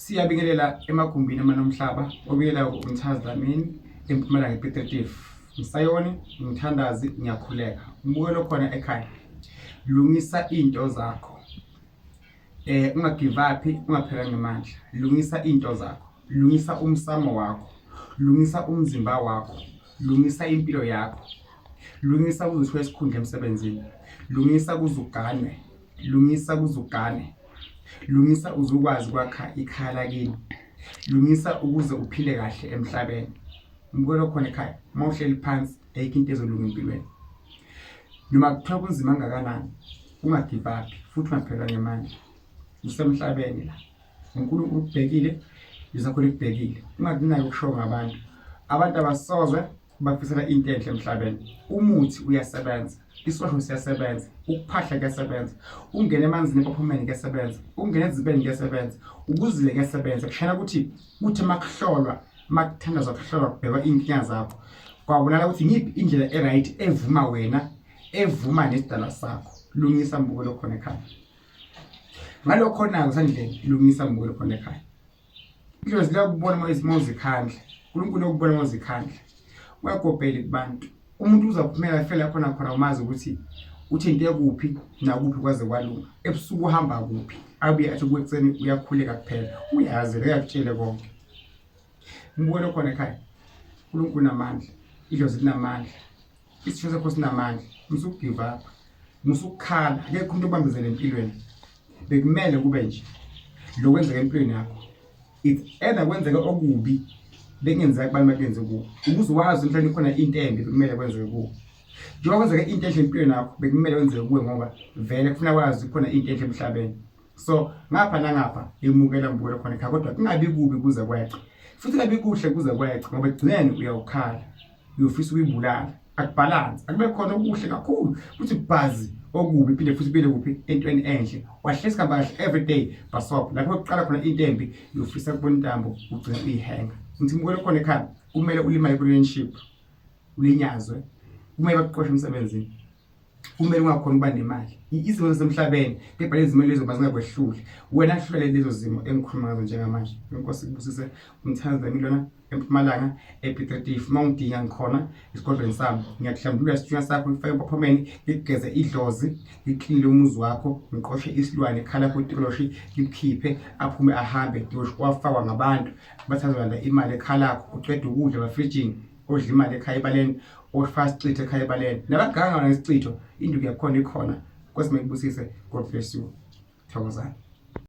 Siyabingelela emagumbini amanomhlaba obikela umthazamini Impilo repetitive Msayoni umthandazi ngiyakhuleka umbukelo khona ekhaya lungisa into zakho ungagive up ungaphela ngemandla lungisa into zakho lungisa umsamo wakho lungisa umzimba wakho lungisa impilo yakho lungisa uzithwe esikhundla emsebenzini lungisa kuzugane lungisa uzukwazi kwakha ikhaya lakini lungisa ukuze uphile kahle emhlabeni umbukelo khona ekhaya mawuhleli phansi ayikho into ezolunga empilweni noma kuthiwa kunzima kangakanani ungagive up futhi ungaphela ngemandla usemhlabeni la uNkulunkulu ukubhekile izakho likubhekile ungadinaki ukushowa ngabantu abasoze bafisela into enhle emhlabeni umuthi uyasebenza isosho siyasebenza ukuphahla kuyasebenza ungena emanzini epophomeni kuyasebenza ungena ezibeni kuyasebenza ukuzile kuyasebenza kushana ukuthi makuhlolwa makuthandazwa kuhlolwa kubhekwa inkinga zakho kwabonala ukuthi ngiphi indlela eright evuma wena evuma nesidala sakho lungisa mbukelo khona ekhaya ngalokho khona kusandleni lungisa mbukelo khona ekhaya idlozi lakubona mawuzikhandla uNkulunkulu ukubona mawuzikhandla uyagobhela kubantu umuntu uzaphumela fela khona umazi ukuthi uthi into ekuphi nakuphi kwaze kwalunga ebusuku uhamba kuphi abuye athi kuekuseni uyakhuleka kuphela uyazi uyakutshela konke mbukelo khona ekhaya uNkulunkulu namandla idlozi linamandla isitho sakho sinamandla musugive up musukhala akekho umuntu obambezela empilweni bekumele kube nje lokwenzeka empilweni yakho it's kwenzeka okubi bengenzeka kubantu bakwenze kuwo ukuze wazi mhlawumbe khona into embi bekumele kwenzeke kuwo njengoba kwenzeka into enhle empilweni yakho bekumele kwenzeke kuwe ngoba vele kufuna wazi khona into enhle emhlabeni so ngapha nangapha emukela mbukelo khona ekhaya kodwa kungabi kubi kuze kweqe futhi kungabi kuhle kuze kweqe ngoba egcineni uyawukhala uyofisa ukuyibulala akubalance akube khona okuhle kakhulu futhi bhazi okubi phinde futhi bile kuphi entweni enhle wahlezi kamba kahle every day basop lapho kuqala khona into embi uyofisa kubona intambo ugcina uyihenga ngithi mbukelo khona ekhaya kumele ulimale ku-relationship ulinyazwe kumele bakuqoshe emsebenzini kumele ungakhona ukuba nemali izimo zasemhlabeni kepha lezi zimo lezo bazingakwehluli wena hlulele lezo zimo engikhuluma ngazo njengamanje inkosi ikubusise umthandazi lona eMpumalanga repetitive mawudinga ngikhona isigodlweni sami ngiyakuhlambulula isithunywa sakho ngifake epophomeni ngigeze idlozi ngiklinile umuzi wakho ngiqoshe isilwane ekhala kutikoloshi ngikukhiphe aphume ahambe wafakwa ngabantu bathatha imali ekhala lakho uqeda ukudla bafridging odla imali ekhaya ebaleni ofast cithe ekhaya ebaleni nabaganga nesicitho induku yakhona ikhona Nkosi mayibusise God bless you thokozani